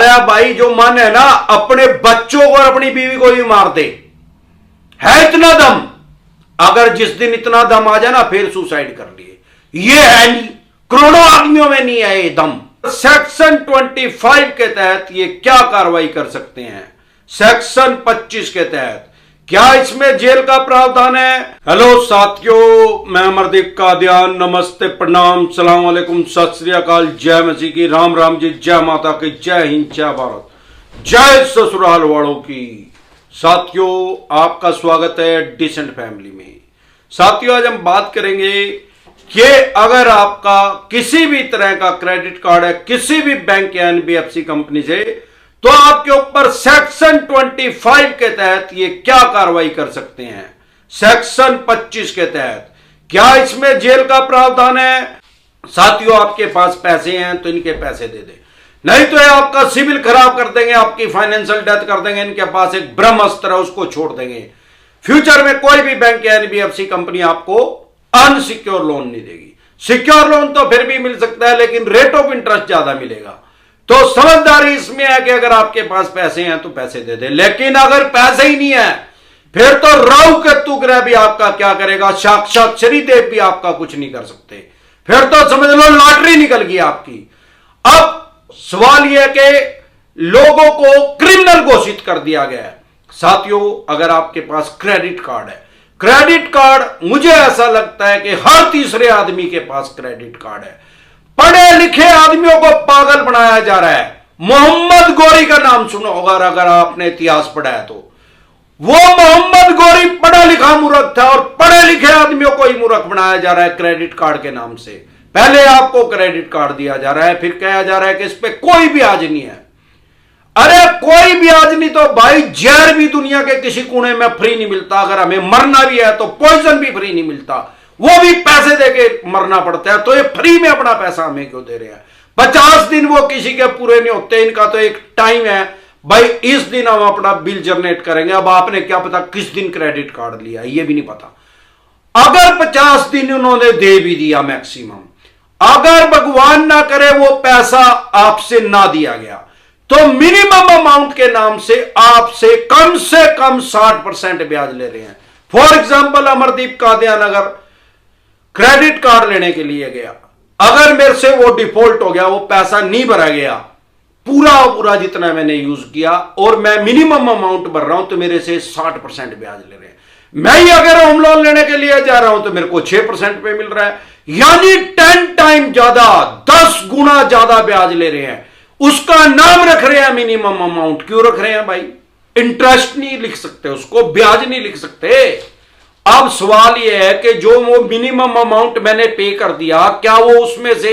आया भाई, जो मन है ना अपने बच्चों को और अपनी बीवी को भी मार दे, है इतना दम। अगर जिस दिन इतना दम आ जाए ना फिर सुसाइड कर लिए, ये है नहीं, करोड़ों आदमियों में नहीं है ये दम। सेक्शन 25 के तहत ये क्या कार्रवाई कर सकते हैं? सेक्शन 25 के तहत क्या इसमें जेल का प्रावधान है? हेलो साथियों, मैं अमरदीप कादियान, नमस्ते, प्रणाम, सलाम वालेकुम, सत श्री अकाल, जय मसीह की, राम राम जी, जय माता की, जय हिंद, जय भारत, जय ससुराल वालों की। साथियों, आपका स्वागत है डिसेंट फैमिली में। साथियों, आज हम बात करेंगे कि अगर आपका किसी भी तरह का क्रेडिट कार्ड है किसी भी बैंक या एनबीएफसी कंपनी से, तो आपके ऊपर सेक्शन 25 के तहत ये क्या कार्रवाई कर सकते हैं? सेक्शन 25 के तहत क्या इसमें जेल का प्रावधान है? साथियों, आपके पास पैसे हैं तो इनके पैसे दे दे, नहीं तो ये आपका सिविल खराब कर देंगे, आपकी फाइनेंशियल डेथ कर देंगे। इनके पास एक ब्रह्मास्त्र है, उसको छोड़ देंगे। फ्यूचर में कोई भी बैंक या एनबीएफसी कंपनी आपको अनसिक्योर लोन नहीं देगी। सिक्योर लोन तो फिर भी मिल सकता है, लेकिन रेट ऑफ इंटरेस्ट ज्यादा मिलेगा। तो समझदारी इसमें है कि अगर आपके पास पैसे हैं तो पैसे दे दे, लेकिन अगर पैसे ही नहीं है फिर तो राहु केतु ग्रह भी आपका क्या करेगा, साक्षात शनिदेव भी आपका कुछ नहीं कर सकते। फिर तो समझ लो लॉटरी निकल गई आपकी। अब सवाल यह है कि लोगों को क्रिमिनल घोषित कर दिया गया है। साथियों, अगर आपके पास क्रेडिट कार्ड है, क्रेडिट कार्ड मुझे ऐसा लगता है कि हर तीसरे आदमी के पास क्रेडिट कार्ड है। पढ़े लिखे आदमियों को पागल बनाया जा रहा है। मोहम्मद गौरी का नाम सुना होगा अगर आपने इतिहास पढ़ा है तो। वो मोहम्मद गौरी पढ़ा लिखा मूर्ख था और पढ़े लिखे आदमियों को ही मूर्ख बनाया जा रहा है क्रेडिट कार्ड के नाम से। पहले आपको क्रेडिट कार्ड दिया जा रहा है, फिर कहा जा रहा है कि इस पे कोई ब्याज नहीं है। अरे कोई ब्याज नहीं तो भाई जहर भी दुनिया के किसी कोने में फ्री नहीं मिलता। अगर हमें मरना भी है तो पॉइजन भी फ्री नहीं मिलता, वो भी पैसे देके मरना पड़ता है। तो ये फ्री में अपना पैसा हमें क्यों दे रहे हैं? 50 दिन वो किसी के पूरे नहीं होते, इनका तो एक टाइम है भाई, इस दिन हम अपना बिल जनरेट करेंगे। अब आपने क्या पता किस दिन क्रेडिट कार्ड लिया, ये भी नहीं पता। अगर 50 दिन उन्होंने दे भी दिया मैक्सिमम, अगर भगवान ना करे वो पैसा आपसे ना दिया गया, तो मिनिमम अमाउंट के नाम से आपसे कम 60% ब्याज ले रहे हैं। फॉर एग्जाम्पल, अमरदीप कादियान अगर क्रेडिट कार्ड लेने के लिए गया, अगर मेरे से वो डिफॉल्ट हो गया, वो पैसा नहीं भरा गया, पूरा जितना मैंने यूज किया, और मैं मिनिमम अमाउंट भर रहा हूं, तो मेरे से 60% ब्याज ले रहे हैं। मैं ही अगर होम लोन लेने के लिए जा रहा हूं तो मेरे को 6% पे मिल रहा है, यानी 10 टाइम ज्यादा, 10 गुना ज्यादा ब्याज ले रहे हैं। उसका नाम रख रहे हैं मिनिमम अमाउंट। क्यों रख रहे हैं भाई? इंटरेस्ट नहीं लिख सकते, उसको ब्याज नहीं लिख सकते। अब सवाल यह है कि जो वो मिनिमम अमाउंट मैंने पे कर दिया, क्या वो उसमें से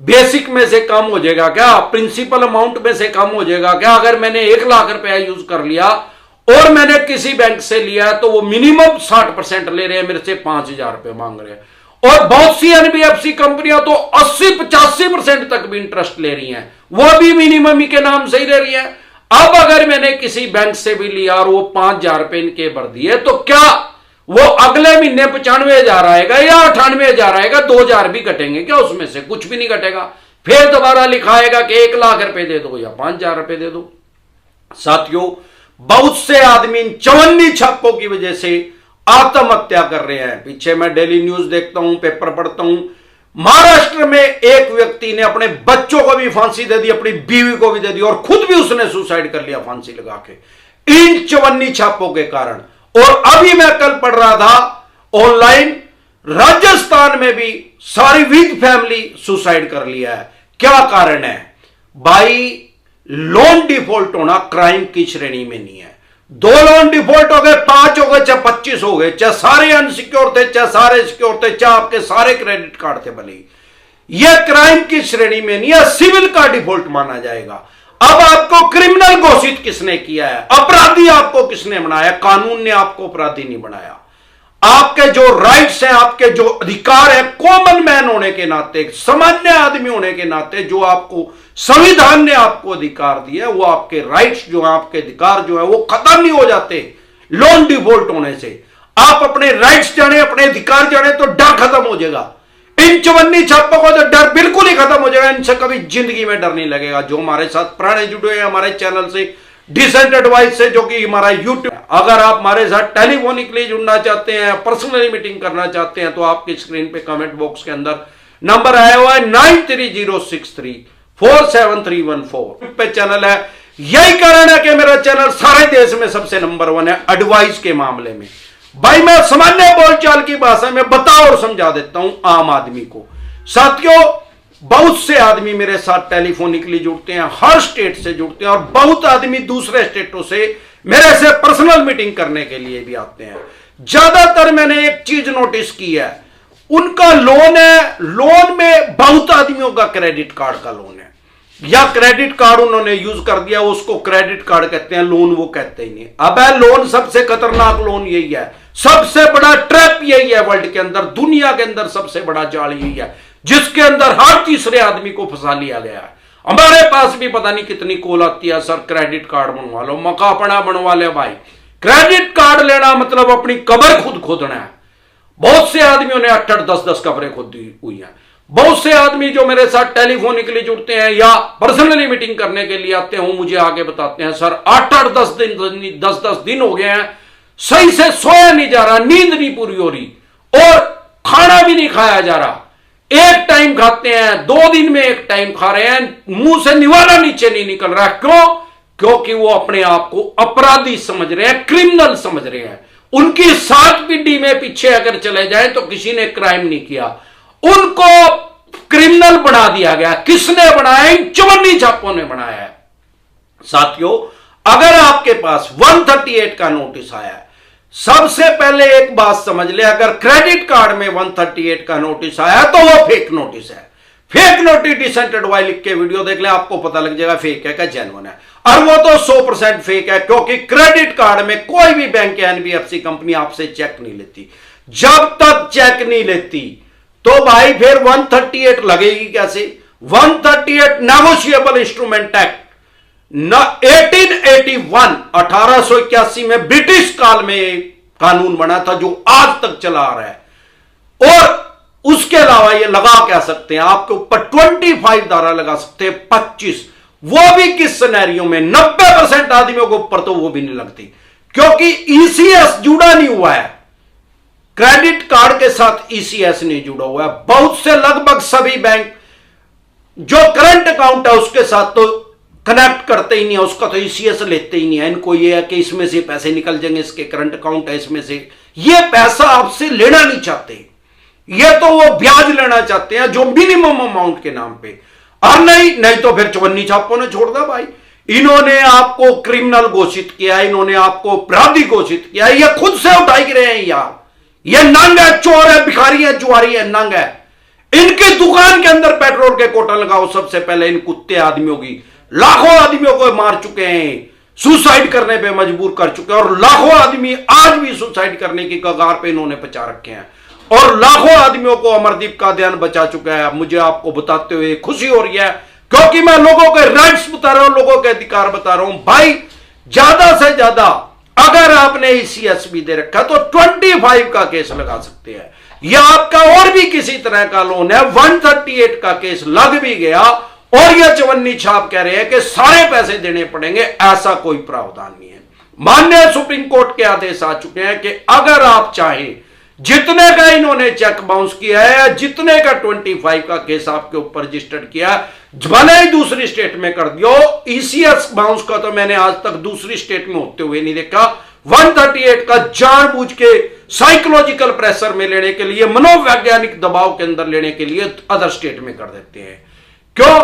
बेसिक में से कम हो जाएगा? क्या प्रिंसिपल अमाउंट में से कम हो जाएगा क्या? अगर मैंने 1 लाख रुपया यूज कर लिया और मैंने किसी बैंक से लिया तो वो मिनिमम 60% ले रहे हैं, मेरे से 5,000 रुपये मांग रहे हैं। और बहुत सी एनबीएफसी कंपनियां तो 80-85% तक भी इंटरेस्ट ले रही हैं, वो भी मिनिमम ही के नाम से ही ले रही है। अब अगर मैंने किसी बैंक से भी लिया और वो 5,000 रुपये इनके भर दिए, तो क्या वो अगले महीने 95,000 आएगा या 98,000 आएगा? 2,000 भी घटेंगे क्या? उसमें से कुछ भी नहीं घटेगा। फिर दोबारा लिखाएगा कि 1 लाख रुपए दे दो या 5,000 रुपए दे दो। साथियों, बहुत से आदमी इन चवन्नी छापों की वजह से आत्महत्या कर रहे हैं। पीछे मैं डेली न्यूज देखता हूं, पेपर पढ़ता हूं। महाराष्ट्र में एक व्यक्ति ने अपने बच्चों को भी फांसी दे दी, अपनी बीवी को भी दे दी, और खुद भी उसने सुसाइड कर लिया फांसी लगा के, इन चवन्नी छापों के कारण। और अभी मैं कल पढ़ रहा था ऑनलाइन, राजस्थान में भी सारी विद फैमिली सुसाइड कर लिया है। क्या कारण है भाई? लोन डिफॉल्ट होना क्राइम की श्रेणी में नहीं है। 2 लोन डिफॉल्ट हो गए, 5 हो गए, चाहे 25 हो गए, चाहे सारे अनसिक्योर थे, चाहे सारे सिक्योर थे, चाहे आपके सारे क्रेडिट कार्ड थे, भले यह क्राइम की श्रेणी में नहीं है, सिविल का डिफॉल्ट माना जाएगा। अब आपको क्रिमिनल घोषित किसने किया है? अपराधी आपको किसने बनाया? कानून ने आपको अपराधी नहीं बनाया। आपके जो राइट्स हैं, आपके जो अधिकार है, कॉमन मैन होने के नाते, सामान्य आदमी होने के नाते, जो आपको संविधान ने आपको अधिकार दिए, वो आपके राइट्स जो है, आपके अधिकार जो है, वो खत्म नहीं हो जाते लोन डिफॉल्ट होने से। आप अपने राइट्स जाने, अपने अधिकार जाने तो डर खत्म हो जाएगा। इन चवन्नी छापों को तो डर बिल्कुल ही खत्म हो जाएगा, इनसे कभी जिंदगी में डर नहीं लगेगा। जो हमारे साथ पुराने जुड़े हैं हमारे चैनल से, डिसेंट एडवाइस से, जो कि हमारा यूट्यूब, अगर आप हमारे साथ टेलीफोनिकली जुड़ना चाहते हैं, पर्सनली मीटिंग करना चाहते हैं, तो आपकी स्क्रीन पे कमेंट बॉक्स के अंदर नंबर आया हुआ है 9306347314 पे चैनल है। यही कारण है कि मेरा चैनल सारे देश में सबसे नंबर 1 है एडवाइस के मामले में। भाई मैं सामान्य बोलचाल की भाषा में बता और समझा देता हूं आम आदमी को। साथियों, बहुत से आदमी मेरे साथ टेलीफोनिकली जुड़ते हैं, हर स्टेट से जुड़ते हैं, और बहुत आदमी दूसरे स्टेटों से मेरे से पर्सनल मीटिंग करने के लिए भी आते हैं। ज्यादातर मैंने एक चीज नोटिस की है, उनका लोन है, लोन में बहुत आदमियों का क्रेडिट कार्ड का लोन है, या क्रेडिट कार्ड उन्होंने यूज कर दिया, उसको क्रेडिट कार्ड कहते हैं, लोन वो कहते ही नहीं। अब लोन सबसे खतरनाक लोन यही है, सबसे बड़ा ट्रैप यही है वर्ल्ड के अंदर, दुनिया के अंदर सबसे बड़ा जाल यही है, जिसके अंदर हर तीसरे आदमी को फंसा लिया गया है। हमारे पास भी पता नहीं कितनी कॉल आती है, सर क्रेडिट कार्ड बनवा लो, मकापड़ा बनवा ले। भाई क्रेडिट कार्ड लेना मतलब अपनी कब्र खुद खोदना है। बहुत से आदमियों ने 8-8, 10-10 कब्रें खोदी हुई हैं। बहुत से आदमी जो मेरे साथ टेलीफोनिकली जुड़ते हैं या पर्सनली मीटिंग करने के लिए आते हैं, मुझे आगे बताते हैं, सर 8-8, 10 दिन हो गए हैं, सही से सोया नहीं जा रहा, नींद नहीं पूरी हो रही, और खाना भी नहीं खाया जा रहा। एक टाइम खाते हैं, 2 दिन में एक टाइम खा रहे हैं, मुंह से निवाला नीचे नहीं निकल रहा। क्यों? क्योंकि वो अपने आप को अपराधी समझ रहे हैं, क्रिमिनल समझ रहे हैं। उनकी 7 पीढ़ी में पीछे अगर चले जाए तो किसी ने क्राइम नहीं किया, उनको क्रिमिनल बना दिया गया। किसने बनाया? इन चवन्नी छापों ने बनाया है। साथियों, अगर आपके पास 138 का नोटिस आया है, सबसे पहले एक बात समझ ले, अगर क्रेडिट कार्ड में 138 का नोटिस आया तो वो फेक नोटिस है। फेक नोटिस डिसेंट एडवाइस लिख के वीडियो देख ले, आपको पता लग जाएगा फेक है क्या जेन्युइन है। और वो तो 100% फेक है, क्योंकि क्रेडिट कार्ड में कोई भी बैंक या एनबीएफसी कंपनी आपसे चेक नहीं लेती। जब तक चेक नहीं लेती तो भाई फिर 138 लगेगी कैसे? 138 नेगोशिएबल इंस्ट्रूमेंट एक्ट 1881 में ब्रिटिश काल में कानून बना था, जो आज तक चला आ रहा है। और उसके अलावा ये लगा क्या सकते हैं, आपके ऊपर 25 धारा लगा सकते हैं, 25, वो भी किस सिनेरियो में? 90% आदमियों के ऊपर तो वो भी नहीं लगती, क्योंकि ईसीएस जुड़ा नहीं हुआ है। क्रेडिट कार्ड के साथ ईसीएस नहीं जुड़ा हुआ है। बहुत से, लगभग सभी बैंक जो करंट अकाउंट है उसके साथ तो कनेक्ट करते ही नहीं है, उसका तो ईसीएस लेते ही नहीं है। इनको ये है कि इसमें से पैसे निकल जाएंगे, इसके करंट अकाउंट है इसमें से, ये पैसा आपसे लेना नहीं चाहते, ये तो वो ब्याज लेना चाहते हैं जो मिनिमम अमाउंट के नाम पे। और नहीं तो फिर चवन्नी छापों ने छोड़ दिया। भाई इन्होंने आपको क्रिमिनल घोषित किया, इन्होंने आपको अपराधी घोषित किया, ये खुद से उठाई रहे हैं यार। ये नंग है, चोर है, भिखारी है, जुआरी है, नंग है। इनकी दुकान के अंदर पेट्रोल के कोटा लगाओ सबसे पहले। इन कुत्ते आदमियों की, लाखों आदमियों को मार चुके हैं, सुसाइड करने पे मजबूर कर चुके हैं, और लाखों आदमी आज भी सुसाइड करने की कगार पे इन्होंने पहुंचा रखे हैं, और लाखों आदमियों को अमरदीप का ध्यान बचा चुका है। मुझे आपको बताते हुए खुशी हो रही है, क्योंकि मैं लोगों के राइट्स बता रहा हूं, लोगों के अधिकार बता रहा हूं। भाई ज्यादा से ज्यादा अगर आपने ईसीएस भी दे रखा तो 25 का केस लगा सकते हैं, या आपका और भी किसी तरह का लोन है, 138 का केस लग भी गया और यह चवन्नी छाप कह रहे हैं कि सारे पैसे देने पड़ेंगे, ऐसा कोई प्रावधान नहीं है। माननीय सुप्रीम कोर्ट के आदेश आ चुके हैं कि अगर आप चाहें, जितने का इन्होंने चेक बाउंस किया है, जितने का 25 का केस आपके ऊपर रजिस्टर्ड किया, भले ही दूसरी स्टेट में कर दियो, ईसीएस बाउंस का तो मैंने आज तक दूसरी स्टेट में होते हुए नहीं देखा। 138 का जानबूझ के साइकोलॉजिकल प्रेशर में लेने के लिए, मनोवैज्ञानिक दबाव के अंदर लेने के लिए अदर स्टेट में कर देते हैं। क्यों?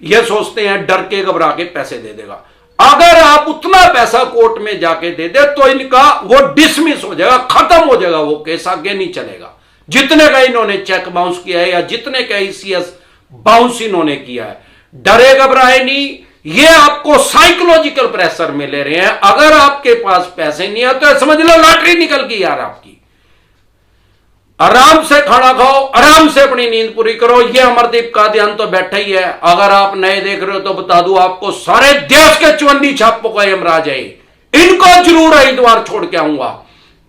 ये सोचते हैं डर के, घबरा के पैसे दे देगा। अगर आप उतना पैसा कोर्ट में जाके दे दे तो इनका वो डिसमिस हो जाएगा, खत्म हो जाएगा, वो केस आगे नहीं चलेगा। जितने का इन्होंने चेक बाउंस किया है या जितने का ईसीएस बाउंस इन्होंने किया है, डरे घबराए नहीं, ये आपको साइकोलॉजिकल प्रेशर में ले रहे हैं। अगर आपके पास पैसे नहीं है तो समझ लो लॉटरी निकल गई यार आपकी। आराम से खाना खाओ, आराम से अपनी नींद पूरी करो। ये अमरदीप का ध्यान तो बैठा ही है। अगर आप नए देख रहे हो तो बता दूं आपको, सारे देश के चवन्नी छापों का यमराज है, इनको जरूर हरिद्वार छोड़ के आऊंगा।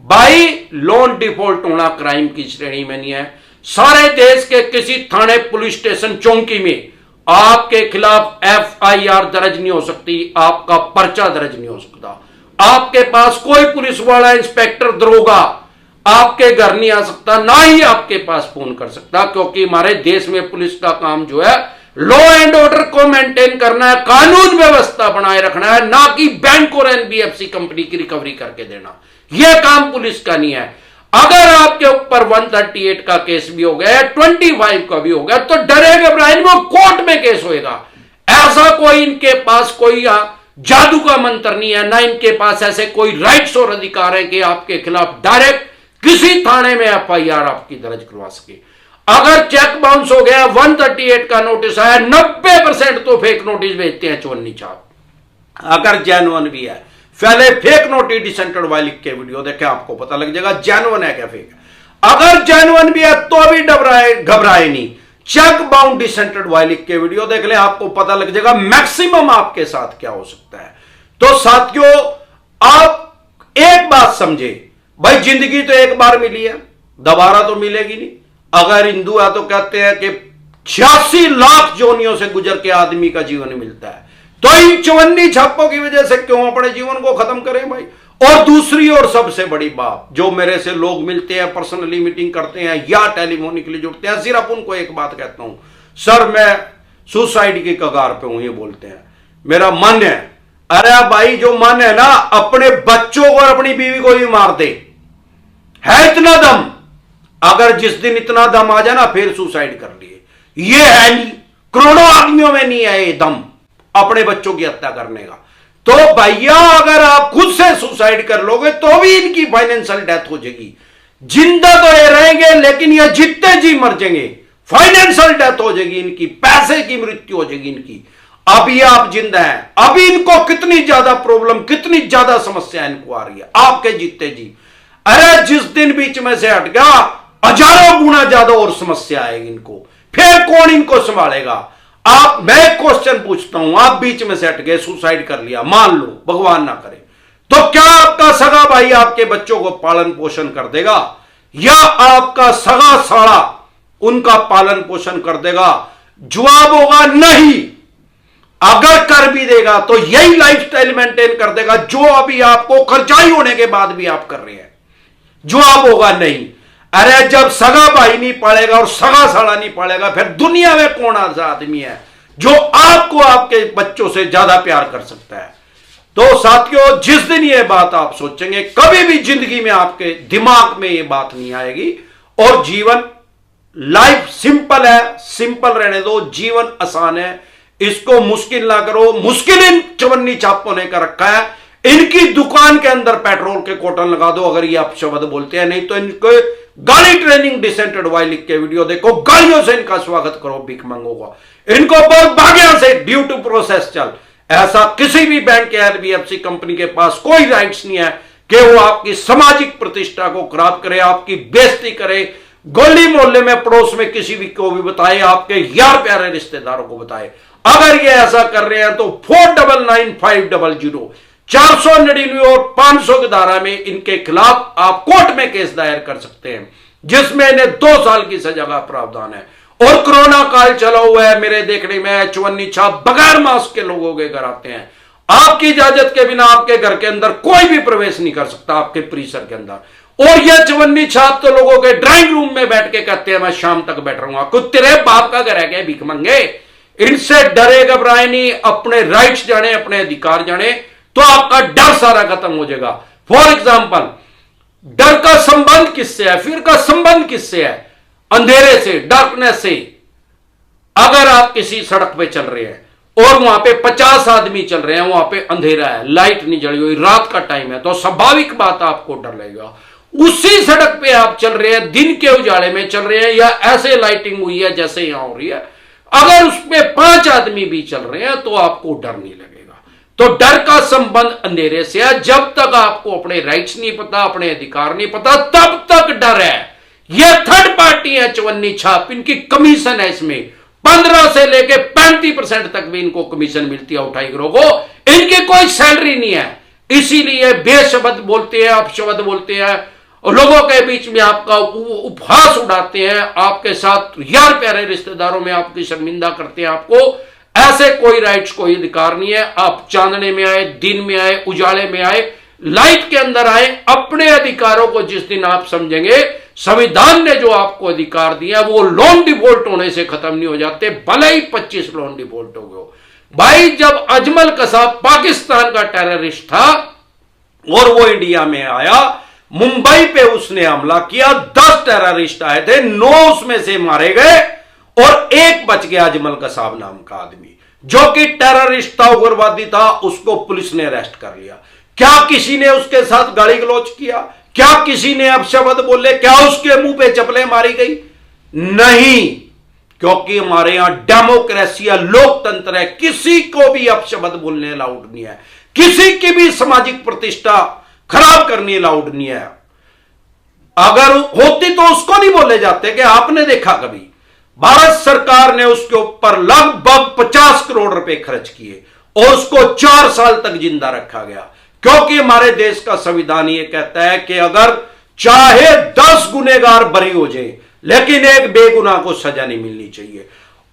भाई लोन डिफॉल्ट होना क्राइम की श्रेणी में नहीं है। सारे देश के किसी थाने, पुलिस स्टेशन, चौकी में आपके खिलाफ FIR दर्ज नहीं हो सकती, आपका पर्चा दर्ज नहीं हो सकता। आपके पास कोई पुलिस वाला, इंस्पेक्टर, दरोगा आपके घर नहीं आ सकता, ना ही आपके पास फोन कर सकता, क्योंकि हमारे देश में पुलिस का काम जो है लॉ एंड ऑर्डर को मेंटेन करना है, कानून व्यवस्था बनाए रखना है, ना कि बैंक और NBFC कंपनी की रिकवरी करके देना। यह काम पुलिस का नहीं है। अगर आपके ऊपर 138 का केस भी हो गया, 25 का भी हो गया, तो डरे घबराए, वो कोर्ट में केस होएगा। ऐसा कोई इनके पास कोई जादू का मंत्र नहीं है, ना इनके पास ऐसे कोई राइट्स और अधिकार है कि आपके खिलाफ डायरेक्ट किसी थाने में FIR आपकी दर्ज करवा सके। अगर चेक बाउंस हो गया, 138 का नोटिस आया, 90% तो फेक नोटिस भेजते हैं चवन्नी छाप। अगर जेन्युइन भी है, पहले फेक नोटिस डिसेंटेड वाई लिख के वीडियो देखे, आपको पता लग जाएगा जेन्युइन है क्या फेक है। अगर जेन्युइन भी है तो भी घबराए नहीं, चेक बाउंड डिसेंटेड वाई लिख के वीडियो देख ले, आपको पता लग जाएगा मैक्सिमम आपके साथ क्या हो सकता है। तो साथियों, आप एक बात समझे, भाई जिंदगी तो एक बार मिली है, दोबारा तो मिलेगी नहीं। अगर हिंदू है तो कहते हैं कि 86 लाख जोनियों से गुजर के आदमी का जीवन मिलता है, तो इन चवन्नी छापों की वजह से क्यों अपने जीवन को खत्म करें भाई। और दूसरी और सबसे बड़ी बात, जो मेरे से लोग मिलते हैं, पर्सनली मीटिंग करते हैं या टेलीफोनिकली जुड़ते हैं, सिर्फ उनको एक बात कहता हूं, सर मैं सुसाइड की कगार पे हूं, ये बोलते हैं, मेरा मन है। अरे भाई, जो मन है ना, अपने बच्चों को और अपनी बीवी को भी मार दे, है इतना दम। अगर जिस दिन इतना दम आ जाए ना, फिर सुसाइड कर लिए। ये है नहीं, करोड़ों आदमियों में नहीं है ये दम अपने बच्चों की हत्या करने का। तो भैया, अगर आप खुद से सुसाइड कर लोगे तो भी इनकी फाइनेंशियल डेथ हो जाएगी। जिंदा तो ये रहेंगे, लेकिन ये जितने जी मर जाएंगे, फाइनेंशियल डेथ हो जाएगी इनकी, पैसे की मृत्यु हो जाएगी इनकी। अभी आप जिंदा हैं, अभी इनको कितनी ज्यादा प्रॉब्लम, कितनी ज्यादा समस्या इनको आ रही है, आपके जीते जी। अरे जिस दिन बीच में से हट गया, हजारों गुना ज्यादा और समस्या आएगी इनको, फिर कौन इनको संभालेगा। आप, मैं एक क्वेश्चन पूछता हूं, आप बीच में से हट गए, सुसाइड कर लिया, मान लो भगवान ना करे, तो क्या आपका सगा भाई आपके बच्चों को पालन पोषण कर देगा, या आपका सगा साला उनका पालन पोषण कर देगा? जवाब होगा नहीं। अगर कर भी देगा तो यही लाइफस्टाइल मेंटेन कर देगा जो अभी आपको कर्जाई होने के बाद भी आप कर रहे हैं। जवाब होगा नहीं। अरे जब सगा भाई नहीं पालेगा और सगा साला नहीं पालेगा, फिर दुनिया में कौन ऐसा आदमी है जो आपको आपके बच्चों से ज्यादा प्यार कर सकता है? तो साथियों, जिस दिन ये बात आप सोचेंगे, कभी भी जिंदगी में आपके दिमाग में ये बात नहीं आएगी। और जीवन, लाइफ सिंपल है, सिंपल रहने दो। जीवन आसान है, इसको मुश्किल ना करो। मुश्किल इन चवन्नी छापों ने कर रखा है। इनकी दुकान के अंदर पेट्रोल के कोटन लगा दो अगर ये आप शब्द बोलते हैं, नहीं तो इनको गाली ट्रेनिंग डिसेंटेड वाई लिख के वीडियो देखो, गालियों से इनका स्वागत करो, भीख मंगो का। इनको बहुत भाग्य से ड्यू टू प्रोसेस चल। ऐसा किसी भी बैंक या NBFC कंपनी के पास कोई राइट्स नहीं है कि वो आपकी सामाजिक प्रतिष्ठा को खराब करे, आपकी बेइज्जती करे, गली मोहल्ले में, पड़ोस में किसी भी को भी बताए, आपके यार प्यारे रिश्तेदारों को बताए। अगर ये ऐसा कर रहे हैं तो 499500 499 और 500 की धारा में इनके खिलाफ आप कोर्ट में केस दायर कर सकते हैं, जिसमें इन्हें 2 साल की सजा का प्रावधान है। और कोरोना काल चला हुआ है, मेरे देखने में चवन्नी छाप बगैर मास्क के लोगों के घर आते हैं। आपकी इजाजत के बिना आपके घर के अंदर कोई भी प्रवेश नहीं कर सकता, आपके परिसर के अंदर। और यह चवन्नी छाप तो लोगों के ड्राइंग रूम में बैठ के कहते हैं मैं शाम तक बैठ रहूंगा। कुछ तेरे बाप का घर है क्या भीख मंगे? इनसे डरे घबराए नहीं, अपने राइट्स जाने, अपने अधिकार जाने, तो आपका डर सारा खत्म हो जाएगा। फॉर एग्जाम्पल, डर का संबंध किससे है? फिर का संबंध किससे है? अंधेरे से, डार्कनेस से। अगर आप किसी सड़क पे चल रहे हैं और वहां पे 50 आदमी चल रहे हैं, वहां पे अंधेरा है, लाइट नहीं जली हुई, रात का टाइम है, तो स्वाभाविक बात आपको डर लगेगा। उसी सड़क पे आप चल रहे हैं, दिन के उजाले में चल रहे हैं, या ऐसे लाइटिंग हुई है जैसे यहां हो रही है, अगर उसमें 5 आदमी भी चल रहे हैं तो आपको डर नहीं लगेगा। तो डर का संबंध अंधेरे से है। जब तक आपको अपने राइट्स नहीं पता, अपने अधिकार नहीं पता, तब तक डर है। यह थर्ड पार्टी है चवन्नी छाप, इनकी कमीशन है इसमें 15 से लेके 35% तक भी इनको कमीशन मिलती है उठाई गिरोह को। इनकी कोई सैलरी नहीं है, इसीलिए बेशब्द बोलते हैं, अपशब्द बोलते हैं, और लोगों के बीच में आपका उपहास उड़ाते हैं, आपके साथ यार प्यारे रिश्तेदारों में आपकी शर्मिंदा करते हैं। आपको ऐसे कोई राइट्स, कोई अधिकार नहीं है। आप चांदने में आए, दिन में आए, उजाले में आए, लाइट के अंदर आए, अपने अधिकारों को जिस दिन आप समझेंगे, संविधान ने जो आपको अधिकार दिया वो लोन डिफॉल्ट होने से खत्म नहीं हो जाते, भले ही 25 लोन डिफॉल्ट हो गए। भाई जब अजमल कसाब पाकिस्तान का टेररिस्ट था और वो इंडिया में आया, मुंबई पे उसने हमला किया, 10 टेररिस्ट आए थे, 9 उसमें से मारे गए और एक बच गया अजमल कसाब नाम का आदमी, जो कि टेररिस्ट था, उग्रवादी था। उसको पुलिस ने अरेस्ट कर लिया। क्या किसी ने उसके साथ गाली गलौज किया? क्या किसी ने अपशब्द बोले? क्या उसके मुंह पे चप्पलें मारी गई? नहीं, क्योंकि हमारे यहां डेमोक्रेसी है, लोकतंत्र है, किसी को भी अपशब्द बोलने अलाउड नहीं है, किसी की भी सामाजिक प्रतिष्ठा खराब करनी अलाउड नहीं है। अगर होती तो उसको नहीं बोले जाते। कि आपने देखा कभी भारत सरकार ने उसके ऊपर लगभग 50 करोड़ रुपए खर्च किए और उसको 4 साल तक जिंदा रखा गया, क्योंकि हमारे देश का संविधान ये कहता है कि अगर चाहे 10 गुनहगार बरी हो जाए लेकिन एक बेगुनाह को सजा नहीं मिलनी चाहिए।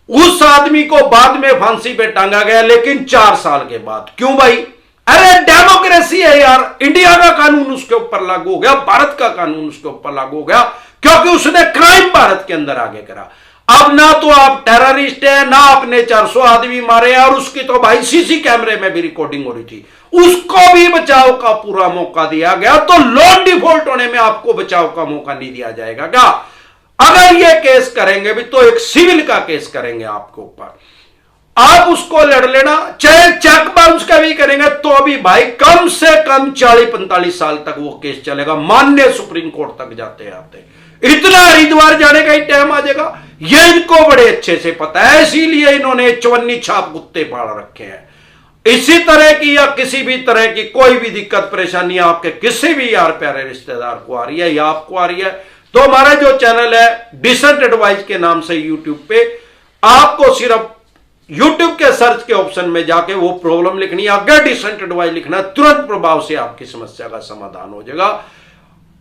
उस आदमी को बाद में फांसी पे टांगा गया, लेकिन 4 साल के बाद। क्यों भाई? अरे डेमोक्रेसी है यार, इंडिया का कानून उसके ऊपर लागू हो गया, भारत का कानून उसके ऊपर लागू हो गया, क्योंकि उसने क्राइम भारत के अंदर आगे करा। अब ना तो आप टेररिस्ट है, ना आपने 400 आदमी मारे, और उसकी तो भाई सीसी कैमरे में भी रिकॉर्डिंग हो रही थी, उसको भी बचाव का पूरा मौका दिया गया। तो लोन डिफॉल्ट होने में आपको बचाव का मौका नहीं दिया जाएगा क्या? अगर ये केस करेंगे भी तो एक सिविल का केस करेंगे आपके ऊपर, आप उसको लड़ लेना, चाहे चेक बाउंस का भी करेंगे तो भी भाई कम से कम 40-45 साल तक वो केस चलेगा, माननीय सुप्रीम कोर्ट तक जाते आते। इतना हरिद्वार जाने का ही टाइम आ जाएगा, ये इनको बड़े अच्छे से पता है, इसीलिए इन्होंने चवन्नी छाप कुत्ते पाल रखे हैं। इसी तरह की या किसी भी तरह की कोई भी दिक्कत परेशानी आपके किसी भी यार प्यारे रिश्तेदार को आ रही है या आपको आ रही है, तो हमारा जो चैनल है डिसेंट एडवाइस के नाम से यूट्यूब पे, आपको सिर्फ यूट्यूब के सर्च के ऑप्शन में जाके वो प्रॉब्लम लिखनी है, अगर डिसेंट एडवाइस लिखना, तुरंत प्रभाव से आपकी समस्या का समाधान हो जाएगा।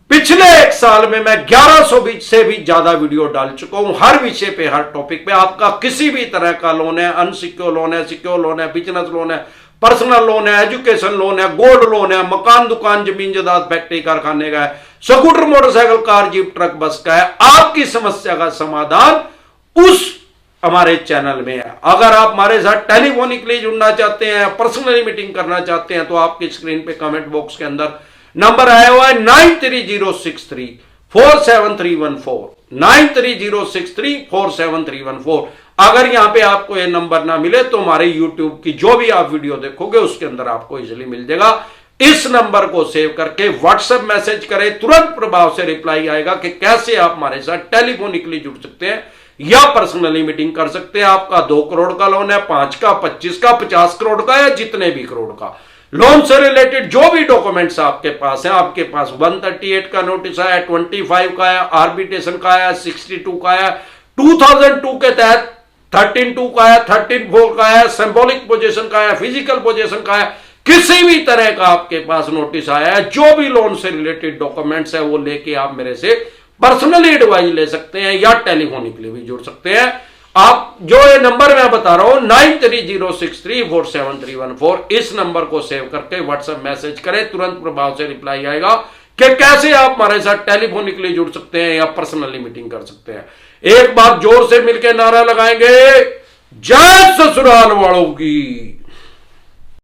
पिछले 1 साल में मैं 1100 से भी ज्यादा वीडियो डाल चुका हूं, हर विषय पे, हर टॉपिक पे। आपका किसी भी तरह का लोन है, अनसिक्योर लोन है, सिक्योर लोन है, बिजनेस लोन है, पर्सनल लोन है, एजुकेशन लोन है, गोल्ड लोन है, मकान, दुकान, जमीन जायदाद, फैक्ट्री, कारखाने का है, scooter, motorcycle, car, jeep, truck, बस का है, आपकी समस्या का समाधान उस हमारे चैनल में है। अगर आप हमारे साथ टेलीफोनिकली जुड़ना चाहते हैं, पर्सनली मीटिंग करना चाहते हैं, तो आपकी स्क्रीन पे कमेंट बॉक्स के अंदर नंबर आया हुआ है 9306347314, 9306347314। अगर यहां पे आपको ये नंबर ना मिले तो हमारे यूट्यूब की जो भी आप वीडियो देखोगे उसके अंदर आपको इजीली मिल जाएगा। इस नंबर को सेव करके व्हाट्सएप मैसेज करें, तुरंत प्रभाव से रिप्लाई आएगा कि कैसे आप हमारे साथ टेलीफोनिकली जुड़ सकते हैं या पर्सनली मीटिंग कर सकते हैं। आपका 2 करोड़ का लोन है, 5 का, 25 का, 50 करोड़ का, या जितने भी करोड़ का लोन से रिलेटेड जो भी डॉक्यूमेंट्स आपके पास हैं, आपके पास 138 का नोटिस आया, 25 का आया, आर्बिट्रेशन का आया, 62 का आया, 2002 के तहत 13(2) का आया, 13(4) का आया, सिंबॉलिक पोजीशन का आया, फिजिकल पोजीशन का आया, किसी भी तरह का आपके पास नोटिस आया है, जो भी लोन से रिलेटेड डॉक्यूमेंट्स है वो लेके आप मेरे से पर्सनली एडवाइस ले सकते हैं या टेलीफोनिकली भी जुड़ सकते हैं। आप जो ये नंबर मैं बता रहा हूं 9306347314, इस नंबर को सेव करके व्हाट्सएप मैसेज करें, तुरंत प्रभाव से रिप्लाई आएगा कि कैसे आप हमारे साथ टेलीफोनिकली जुड़ सकते हैं या पर्सनली मीटिंग कर सकते हैं। एक बार जोर से मिलकर नारा लगाएंगे, जय ससुराल वालों की।